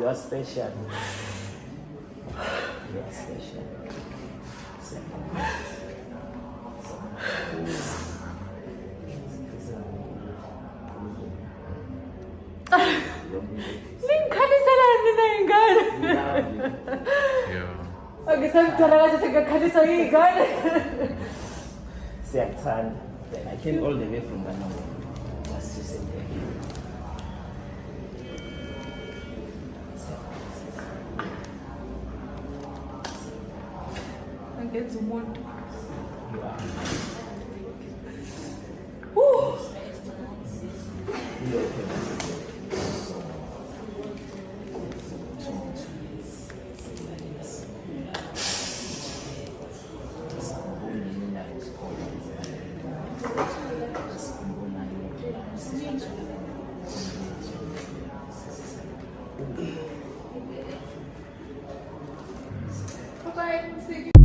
You are special. You are special. Linkanisalami na yung God. Yeah. Mag-isang talaga sa sagakani sa iyo, God. Siyaktanda. I came all the way from Banana just to say thank you. Nag-gets umuntu. You are. Woo! You're okay. Bye-bye. See you.